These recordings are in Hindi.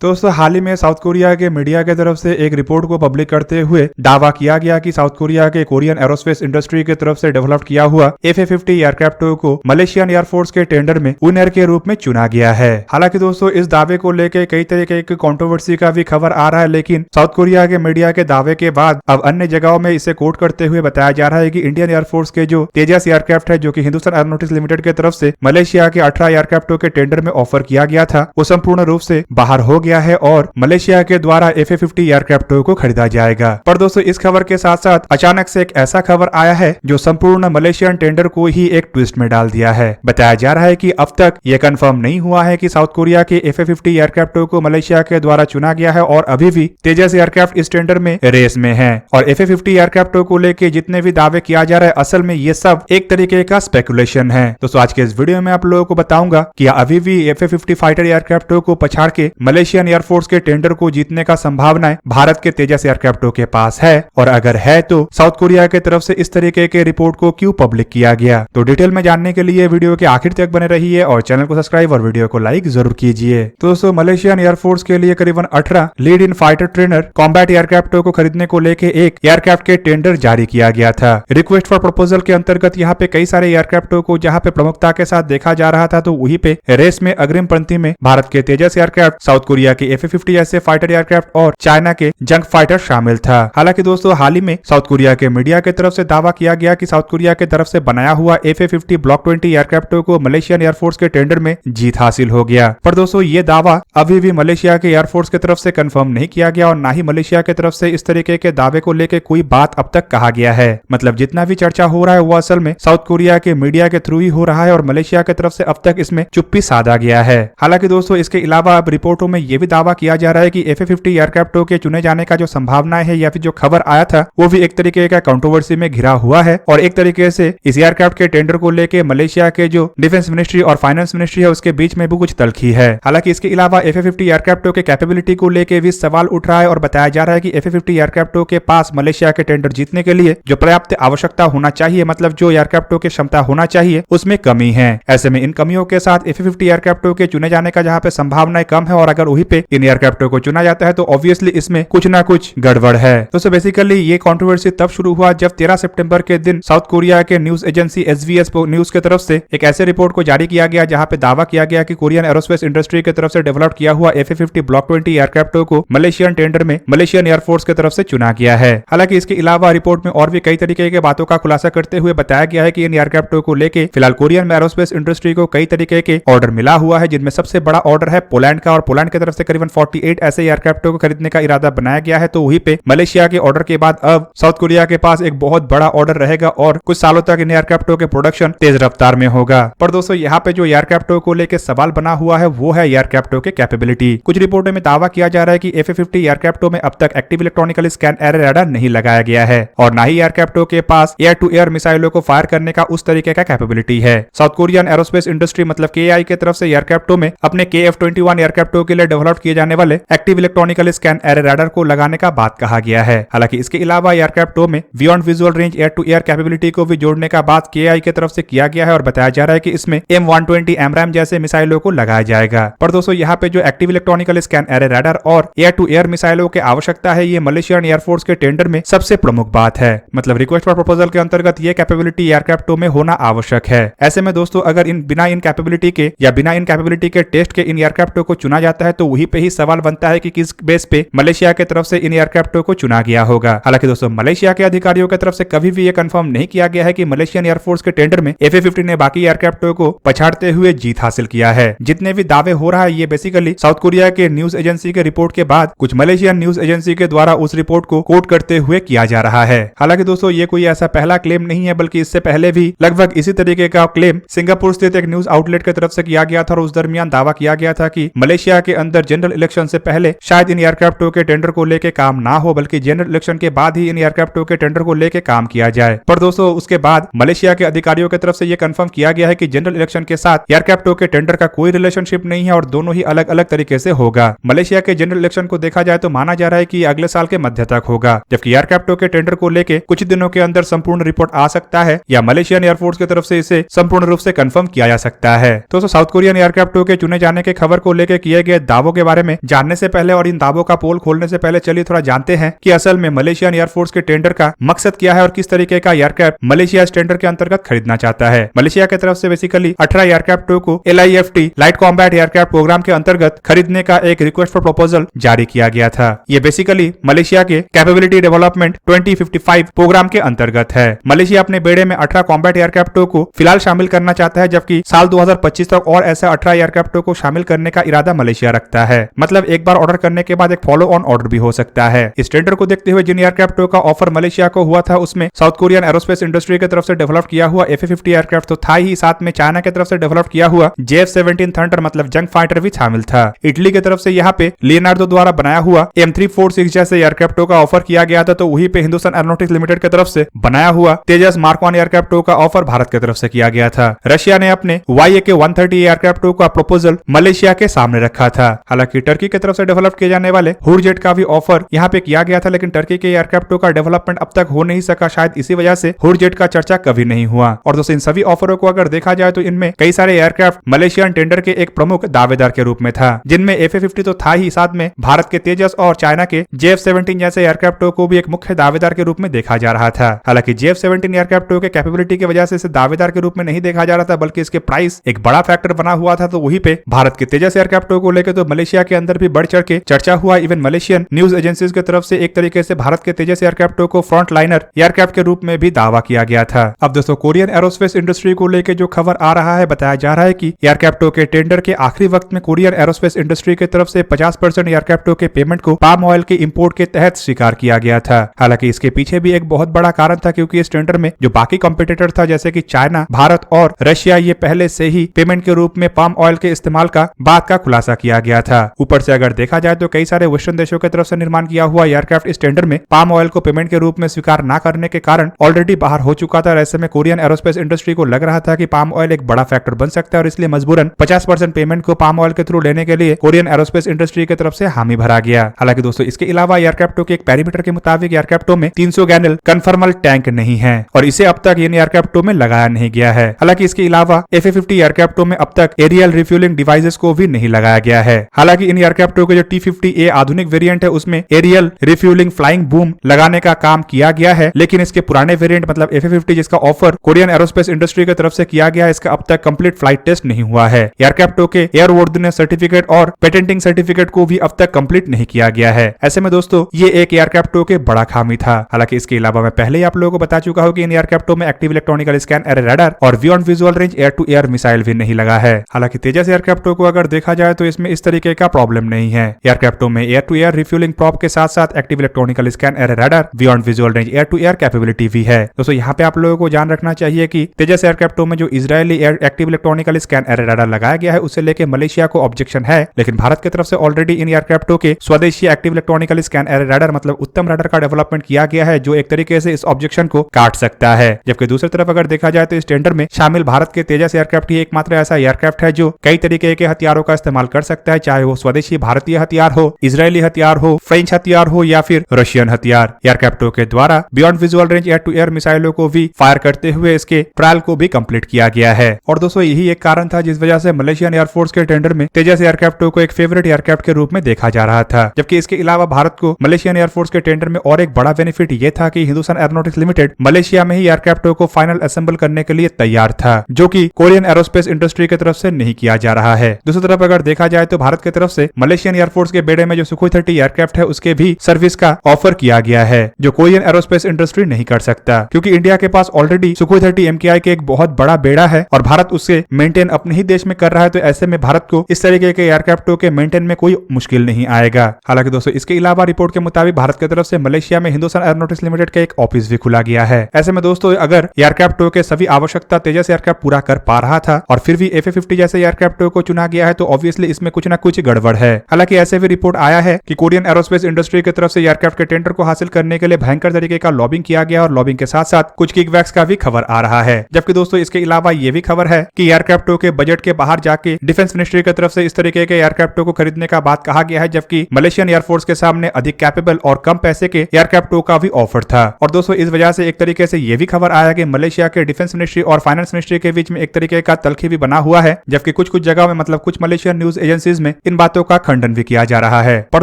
तो दोस्तों हाल ही में साउथ कोरिया के मीडिया की तरफ से एक रिपोर्ट को पब्लिक करते हुए दावा किया गया कि साउथ कोरिया के कोरियन एरोस्पेस इंडस्ट्री की तरफ से डेवलप किया हुआ FA-50 एयरक्राफ्ट को मलेशियन एयरफोर्स के टेंडर में विनर के रूप में चुना गया है। हालांकि दोस्तों इस दावे को लेकर कई तरीके की कंट्रोवर्सी का भी खबर आ रहा है, लेकिन साउथ कोरिया के मीडिया के दावे के बाद अब अन्य जगहों में इसे कोट करते हुए बताया जा रहा है कि इंडियन एयरफोर्स के जो तेजस एयरक्राफ्ट है, जो कि हिंदुस्तान एरोनॉटिक्स लिमिटेड की तरफ से मलेशिया के 18 एयरक्राफ्टों के टेंडर में ऑफर किया गया था, वो संपूर्ण रूप से बाहर हो गया है और मलेशिया के द्वारा FA-50 एयरक्राफ्टों को खरीदा जाएगा। पर दोस्तों इस खबर के साथ साथ अचानक से एक ऐसा खबर आया है जो संपूर्ण मलेशियन टेंडर को ही एक ट्विस्ट में डाल दिया है। बताया जा रहा है कि अब तक यह कंफर्म नहीं हुआ है कि साउथ कोरिया के FA-50 एयरक्राफ्टों को मलेशिया के द्वारा चुना गया है और अभी भी तेजस एयरक्राफ्ट इस टेंडर में रेस में है। और FA-50 एयरक्राफ्टों को लेकर जितने भी दावे किया जा रहा है, असल में ये सब एक तरीके का स्पेकुलेशन है। दोस्तों आज के इस वीडियो में आप लोगों को बताऊंगा कि अभी भी FA-50 फाइटर एयरक्राफ्टों को पछाड़ के मलेशियन एयरफोर्स के टेंडर को जीतने का संभावना भारत के तेजस एयरक्राफ्टों के पास है, और अगर है तो साउथ कोरिया की तरफ से इस तरीके के रिपोर्ट को क्यों पब्लिक किया गया। तो डिटेल में जानने के लिए वीडियो के आखिर तक बने रहिए और चैनल को सब्सक्राइब और वीडियो को लाइक जरूर कीजिए। तो दोस्तों मलेशियन एयरफोर्स के लिए करीबन 18 lead in fighter trainer combat एयरक्राफ्टों को खरीदने को लेकर एक एयरक्राफ्ट के टेंडर जारी किया गया था। रिक्वेस्ट फॉर प्रपोजल के अंतर्गत यहाँ पे कई सारे एयरक्राफ्टों को जहाँ पे प्रमुखता के साथ देखा जा रहा था, तो वहीं पे रेस में अग्रिम पंक्ति में भारत के तेजस एयरक्राफ्ट, साउथ कोरिया के FA-50 ऐसे फाइटर एयरक्राफ्ट और चाइना के जंग फाइटर शामिल था। हालांकि दोस्तों हाल ही में साउथ कोरिया के मीडिया की तरफ से दावा किया गया कि साउथ कोरिया की तरफ से बनाया हुआ FA-50 ब्लॉक 20 एयरक्राफ्टों को मलेशियन एयरफोर्स के टेंडर में जीत हासिल हो गया। पर दोस्तों ये दावा अभी भी मलेशिया के एयरफोर्स की तरफ से कंफर्म नहीं किया गया और ना ही मलेशिया की तरफ से इस तरीके के दावे को लेकर कोई बात अब तक कहा गया है। मतलब जितना भी चर्चा हो रहा है वो असल में साउथ कोरिया के मीडिया के थ्रू ही हो रहा है और मलेशिया की तरफ से अब तक इसमें चुप्पी साधा गया है। हालांकि दोस्तों इसके अलावा अब रिपोर्टों में यह भी दावा किया जा रहा है कि FA-50 एयरक्राफ्टों के चुने जाने का जो संभावना है या फिर जो खबर आया था वो भी एक तरीके का कंट्रोवर्सी में घिरा हुआ है और एक तरीके से इस एयरक्राफ्ट के टेंडर को लेके मलेशिया के जो डिफेंस मिनिस्ट्री और फाइनेंस मिनिस्ट्री है उसके बीच में भी कुछ तलखी है। हालांकि इसके अलावा FA-50 एयरक्राफ्टों के कैपेबिलिटी को लेके भी सवाल उठ रहा है और बताया जा रहा है कि FA-50 एयरक्राफ्टों के पास मलेशिया के टेंडर जीतने के लिए जो पर्याप्त आवश्यकता होना चाहिए, मतलब जो एयरक्राफ्टों की क्षमता होना चाहिए, उसमें कमी है। ऐसे में इन कमियों के साथ FA-50 एयरक्राफ्टों के चुने जाने का जहाँ पे संभावनाएं कम है और अगर वहीं पे इन एयरक्राफ्टों को चुना जाता है तो ऑब्वियसली इसमें कुछ ना कुछ गड़बड़ है। तो बेसिकली ये कंट्रोवर्सी तब शुरू हुआ जब 13 सितंबर के दिन साउथ कोरिया के न्यूज एजेंसी SVS न्यूज की तरफ से एक ऐसे रिपोर्ट को जारी किया गया जहां पे दावा किया गया कि कोरियन एरोस्पेस इंडस्ट्री की तरफ से डेवलप किया हुआ FA-50 ब्लॉक 20 एयरक्राफ्टों को मलेशियन टेंडर में मलेशियन एयरफोर्स की तरफ से चुना गया है। हालांकि इसके अलावा रिपोर्ट में और भी कई तरीके की बातों का खुलासा करते हुए बताया गया है कि इन एयरक्राफ्टों को लेकर फिलहाल कोरियन एरोस्पेस इंडस्ट्री को कई तरीके के ऑर्डर मिला हुआ है, जिनमें सबसे बड़ा ऑर्डर है पोलैंड का और पोलैंड की तरफ से करीबन 48 ऐसे एयरक्राफ्टों को खरीदने का इरादा बनाया गया है। तो वहीं पे मलेशिया के ऑर्डर के बाद अब साउथ कोरिया के पास एक बहुत बड़ा ऑर्डर रहेगा और कुछ सालों तक इन एयरक्राफ्टों के प्रोडक्शन तेज रफ्तार में होगा। पर दोस्तों यहाँ पे जो एयरक्राफ्टों को लेकर सवाल बना हुआ है वो है एयरक्राफ्टों के कैपेबिलिटी। कुछ रिपोर्टों में दावा किया जा रहा है कि FA-50 एयरक्राफ्टों में अब तक active electronical scan error radar नहीं लगाया गया है और ना ही एयरक्राफ्टों के पास एयर टू एयर मिसाइलों को फायर करने का उस तरीके का कैपेबिलिटी है। साउथ कोरियन एरोस्पेस इंडस्ट्री मतलब KAI की तरफ से एयरक्राफ्टों में अपने KF-21 एयरक्राफ्टों के लिए डेवलप किए जाने वाले active electronical scan error radar को लगाने का बात कहा गया है। हालांकि इसके अलावा एयरक्राफ्टों में beyond visual range air to air capability को भी जोड़ने का बात KAI की तरफ से किया गया है और बताया जा रहा है कि इसमें M120 AMRAAM जैसे मिसाइलों को लगाया जाएगा। पर दोस्तों यहाँ पे जो active electronical scan error radar और एयर टू एयर मिसाइलों की आवश्यकता है, ये मलेशियन एयरफोर्स के टेंडर में सबसे प्रमुख बात है। मतलब रिक्वेस्ट फॉर प्रपोजल के अंतर्गत ये कैपेबिलिटी एयरक्राफ्टों में होना आवश्यक है। ऐसे में दोस्तों अगर बिना इन कैपेबिलिटी के या बिना इन कैपेबिलिटी के टेस्ट के इन एयरक्राफ्टों को चुना जाता है तो वहीं पे ही सवाल बनता है कि किस बेस पे मलेशिया की तरफ से इन एयरक्राफ्टों को चुना गया होगा। हालांकि दोस्तों मलेशिया के अधिकारियों की तरफ से कभी भी ये कंफर्म नहीं किया गया है कि मलेशियन एयरफोर्स के टेंडर में FA-50 ने बाकी एयरक्राफ्टों को पछाड़ते हुए जीत हासिल किया है। जितने भी दावे हो रहा है ये बेसिकली साउथ कोरिया के न्यूज एजेंसी के रिपोर्ट के बाद कुछ मलेशियन न्यूज एजेंसी के द्वारा उस रिपोर्ट को कोट करते हुए किया जा रहा है। हालांकि दोस्तों ये कोई ऐसा पहला क्लेम नहीं है, बल्कि इससे पहले भी लगभग इसी तरीके का क्लेम सिंगापुर स्थित एक न्यूज आउटलेट की तरफ से किया गया था और उस दरमियान दावा किया गया था कि मलेशिया के अंदर जनरल इलेक्शन से पहले शायद इन एयरक्राफ्टों के टेंडर को लेकर काम ना हो, बल्कि जनरल इलेक्शन के बाद ही इन एयरक्राफ्टों के टेंडर को लेकर काम किया जाए। पर दोस्तों उसके बाद मलेशिया के अधिकारियों की तरफ से यह कंफर्म किया गया है कि जनरल इलेक्शन के साथ एयरक्राफ्टों के टेंडर का कोई रिलेशनशिप नहीं है और दोनों ही अलग अलग तरीके से होगा। मलेशिया के जनरल इलेक्शन को देखा जाए तो माना जा रहा है कि अगले साल के मध्य तक होगा, जबकि एयरक्राफ्टों के टेंडर को लेकर कुछ दिनों के अंदर संपूर्ण रिपोर्ट आ सकता है या मलेशियन एयरफोर्स की तरफ से इसे संपूर्ण रूप से कंफर्म किया जा सकता है। तो साउथ कोरियन एयरक्राफ्टों के चुने जाने के खबर को लेकर किए गए दावों दावों के बारे में जानने से पहले और इन दावों का पोल खोलने से पहले चलिए थोड़ा जानते हैं कि असल में मलेशियन एयरफोर्स के टेंडर का मकसद क्या है और किस तरीके का एयरक्राफ्ट मलेशिया इस टेंडर के अंतर्गत खरीदना चाहता है। मलेशिया की तरफ से बेसिकली 18 एयरक्राफ्टों को LIFT light combat aircraft program के अंतर्गत खरीदने का एक रिक्वेस्ट फॉर प्रपोजल जारी किया गया था। ये बेसिकली मलेशिया के कैपेबिलिटी डेवलपमेंट 2055 प्रोग्राम के अंतर्गत है। मलेशिया अपने बेड़े में 18 कॉम्बैट एयरक्राफ्टों को फिलहाल शामिल करना चाहता है, जबकि साल 2025 तक और ऐसे 18 एयरक्राफ्टों को शामिल करने का इरादा मलेशिया रखता है। मतलब एक बार ऑर्डर करने के बाद एक फॉलो ऑन ऑर्डर भी हो सकता है। इस टेंडर को देखते हुए जिन एयरक्राफ्टों का ऑफर मलेशिया को हुआ था उसमें साउथ कोरियन एरोस्पेस इंडस्ट्री की तरफ से डेवलप किया हुआ FA-50 एयरक्राफ्ट तो था ही, साथ में चाइना की तरफ से डेवलप किया हुआ JF-17 थंडर मतलब जंग फाइटर भी शामिल था। इटली की तरफ से यहाँ पे लियोनार्डो द्वारा बनाया हुआ M346 जैसे एयरक्राफ्टों का ऑफर किया गया था, तो वहीं पे हिंदुस्तान एरोनॉटिक्स लिमिटेड की तरफ से बनाया हुआ तेजस मार्क 1 एयरक्राफ्टों का ऑफर भारत की तरफ से किया गया था। रशिया ने अपने YAK-130 एयरक्राफ्टों का प्रपोजल मलेशिया के सामने रखा था। हालांकि टर्की की तरफ से डेवलप किए जाने वाले हुरजेट का भी ऑफर यहाँ पे किया गया था, लेकिन टर्की के एयरक्राफ्टों का डेवलपमेंट अब तक हो नहीं सका। शायद इसी वजह से हुरजेट का चर्चा कभी नहीं हुआ। और दोस्तों इन सभी ऑफरों को अगर देखा जाए तो इनमें कई सारे एयरक्राफ्ट मलेशियन टेंडर के एक प्रमुख दावेदार के रूप में था, जिनमें FA-50 तो था ही, साथ में भारत के तेजस और चाइना के JF-17 जैसे एयरक्राफ्टों को भी एक मुख्य दावेदार के रूप में देखा जा रहा था। हालांकि JF-17 एयरक्राफ्टों के कैपेबिलिटी की वजह से इसे दावेदार के रूप में नहीं देखा जा रहा था, बल्कि इसके प्राइस एक बड़ा फैक्टर बना हुआ था। तो वहीं पे भारत के तेजस एयरक्राफ्टों को लेकर तो मलेशिया के अंदर भी बढ़ चढ़ के चर्चा हुआ। इवन मलेशियन न्यूज एजेंसीज की तरफ से एक तरीके से भारत के तेजस एयरक्राफ्टों को फ्रंट लाइनर एयरक्राफ्ट के रूप में भी दावा किया गया था। अब दोस्तों कोरियन एरोस्पेस इंडस्ट्री को लेकर जो खबर आ रहा है, बताया जा रहा है कि एयरक्राफ्टों के टेंडर के आखिरी वक्त में कोरियन एरोस्पेस इंडस्ट्री की तरफ से 50% एयरक्राफ्टों के पेमेंट को पाम ऑयल के इंपोर्ट के तहत स्वीकार किया गया था। हालांकि इसके पीछे भी एक बहुत बड़ा कारण था, क्योंकि इस टेंडर में जो बाकी कॉम्पिटिटर था जैसे कि चाइना, भारत और रशिया, ये पहले से ही पेमेंट के रूप में पाम ऑयल के इस्तेमाल का बात का खुलासा किया गया था। ऊपर से अगर देखा जाए तो कई सारे वेस्टर्न देशों की तरफ से निर्माण किया हुआ एयरक्राफ्ट इस टेंडर में पाम ऑयल को पेमेंट के रूप में स्वीकार न करने के कारण ऑलरेडी बाहर हो चुका था। ऐसे में कोरियन एरोस्पेस इंडस्ट्री को लग रहा था कि पाम ऑयल एक बड़ा फैक्टर बन सकता है, और इसलिए मजबूरन 50% पेमेंट को पाम ऑयल के थ्रू लेने के लिए कोरियन एरोस्पेस इंडस्ट्री की तरफ से हामी भरा गया। हालांकि दोस्तों इसके अलावा एयरक्राफ्टों के एक पैरामीटर के मुताबिक एयरक्राफ्टों में 300 गैलन कन्फर्मल टैंक नहीं है, और इसे अब तक इन एयरक्राफ्टों में लगाया नहीं गया है। हालांकि इसके अलावा FA-50 एयरक्राफ्टों में अब तक एरियल रिफ्यूलिंग डिवाइसेस को भी नहीं लगाया गया है। हालांकि इन एयरक्राफ्टों के जो T-50A आधुनिक वेरिएंट है उसमें एरियल रिफ्यूलिंग फ्लाइंग बूम लगाने का काम किया गया है, लेकिन इसके पुराने वेरिएंट मतलब FA-50 जिसका ऑफर कोरियन एरोस्पेस इंडस्ट्री की तरफ से किया गया है, इसका अब तक कंप्लीट फ्लाइट टेस्ट नहीं हुआ है। एयरक्राफ्टों के एयरवर्दीनेस सर्टिफिकेट और पेटेंटिंग सर्टिफिकेट को भी अब तक कंप्लीट नहीं किया गया है। ऐसे में दोस्तों ये एक एयरक्राफ्टों के बड़ा खामी था। हालांकि इसके अलावा मैं पहले ही आप लोगों को बता चुका हूं कि इन एयरक्राफ्टों में active electronical scan array radar और beyond visual range air to air missile भी नहीं लगा है। हालांकि तेजस एयरक्राफ्टों को अगर देखा जाए तो इसमें इस तरीके का प्रॉब्लम नहीं है। एयरक्राफ्टों में air to air refuelling probe के साथ साथ active electronical scan array radar, beyond visual range air to air capability भी है। दोस्तों यहाँ पे आप लोगों को जान रखना चाहिए कि तेजस एयरक्राफ्टों में जो Israeli active electronical scan array radar लगाया गया है उसे लेके मलेशिया को ऑब्जेक्शन है, लेकिन भारत की तरफ से ऑलरेडी इन एयरक्राफ्टों के स्वदेशी active electronical scan array radar मतलब उत्तम रडार का डेवलपमेंट किया गया है, जो एक तरीके से इस ऑब्जेक्शन को काट सकता है। जबकि दूसरी तरफ अगर देखा जाए तो इस टेंडर में शामिल भारत के तेजस एयरक्राफ्ट ही एकमात्र ऐसा एयरक्राफ्ट है जो कई तरीके के हथियारों का इस्तेमाल कर सकता है, चाहे वो स्वदेशी भारतीय हथियार हो, इजरायली हथियार हो, फ्रेंच हथियार हो या फिर रशियन हथियार। एयरक्राफ्टों के द्वारा beyond visual range air to air मिसाइलों को भी फायर करते हुए इसके ट्रायल को भी कंप्लीट किया गया है। और दोस्तों यही एक कारण था जिस वजह से मलेशियन एयरफोर्स के टेंडर में तेजस एयरक्राफ्टों को एक फेवरेट एयरक्राफ्ट के रूप में देखा जा रहा था। जबकि इसके अलावा भारत को मलेशियन एयरफोर्स के टेंडर में और एक बड़ा बेनिफिट ये था कि हिंदुस्तान एरोनॉटिक्स लिमिटेड मलेशिया में ही एयरक्राफ्टों को फाइनल असेंबल करने के लिए तैयार था, जो कि कोरियन एरोस्पेस इंडस्ट्री की तरफ से नहीं किया जा रहा है। दूसरी तरफ अगर देखा जाए तो भारत की तरफ से मलेशियन एयरफोर्स के बेड़े में जो सुखोई 30 एयरक्राफ्ट है उसके भी सर्विस का ऑफर किया गया है, जो कोरियन एरोस्पेस इंडस्ट्री नहीं कर सकता, क्योंकि इंडिया के पास ऑलरेडी सुखोई 30 MKI के एक बहुत बड़ा बेड़ा है और भारत उससे मेंटेन अपने ही देश में कर रहा है। तो ऐसे में भारत को इस तरीके के एयरक्राफ्टों के मेंटेन में कोई मुश्किल नहीं आएगा। हालांकि दोस्तों इसके अलावा रिपोर्ट के मुताबिक भारत की तरफ से मलेशिया में हिंदुस्तान एरोनॉटिक्स लिमिटेड का एक ऑफिस भी खुला गया है। ऐसे में दोस्तों अगर एयरक्राफ्टों के सभी आवश्यकता तेजस एयरक्राफ्ट पूरा कर पा रहा था और फिर भी FA-50 जैसे एयरक्राफ्टों को चुना गया है, तो ऑब्वियसली इसमें कुछ ना कुछ गड़बड़ है। हालांकि ऐसे भी रिपोर्ट आया है कि कोरियन एरोस्पेस इंडस्ट्री की तरफ से एयरक्राफ्ट के टेंडर को हासिल करने के लिए भयंकर तरीके का लॉबिंग किया गया और लॉबिंग के साथ साथ कुछ किकबैक्स का भी खबर आ रहा है। जबकि दोस्तों इसके अलावा ये भी खबर है कि एयरक्राफ्टों के बजट के बाहर जाके डिफेंस मिनिस्ट्री की तरफ से इस तरीके के एयरक्राफ्टों को खरीदने का बात कहा गया है, जबकि मलेशियन एयरफोर्स के सामने अधिक कैपेबल और कम पैसे के एयरक्राफ्टों का भी ऑफर था। और दोस्तों इस वजह से एक तरीके से ये भी खबर आया कि मलेशिया के डिफेंस मिनिस्ट्री और फाइनेंस मिनिस्ट्री के बीच में एक तरीके का तलखी भी बना हुआ है। जबकि कुछ जगह में मतलब कुछ मलेशियन न्यूज एजेंसीज में इन बातों का खंडन भी किया जा रहा है। पर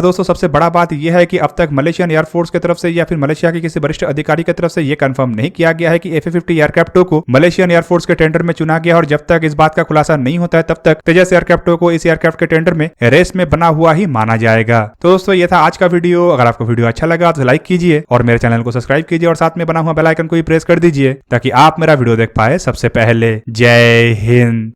दोस्तों सबसे बड़ा बात यह है कि अब तक मलेशियन एयरफोर्स की तरफ से या फिर मलेशिया के किसी वरिष्ठ अधिकारी की तरफ से यह कंफर्म नहीं किया गया है कि F-50 एयरक्राफ्ट को मलेशियन एयरफोर्स के टेंडर में चुना गया, और जब तक इस बात का खुलासा नहीं होता है तब तक तेजस एयरक्राफ्ट को इस एयरक्राफ्ट के टेंडर में रेस में बना हुआ ही माना जाएगा। तो दोस्तों ये था आज का वीडियो। अगर आपको वीडियो अच्छा लगा तो लाइक कीजिए और मेरे चैनल को सब्सक्राइब कीजिए और साथ में बना हुआ बेल आइकन को भी प्रेस कर दीजिए ताकि आप मेरा वीडियो देख पाए सबसे पहले। जय हिंद।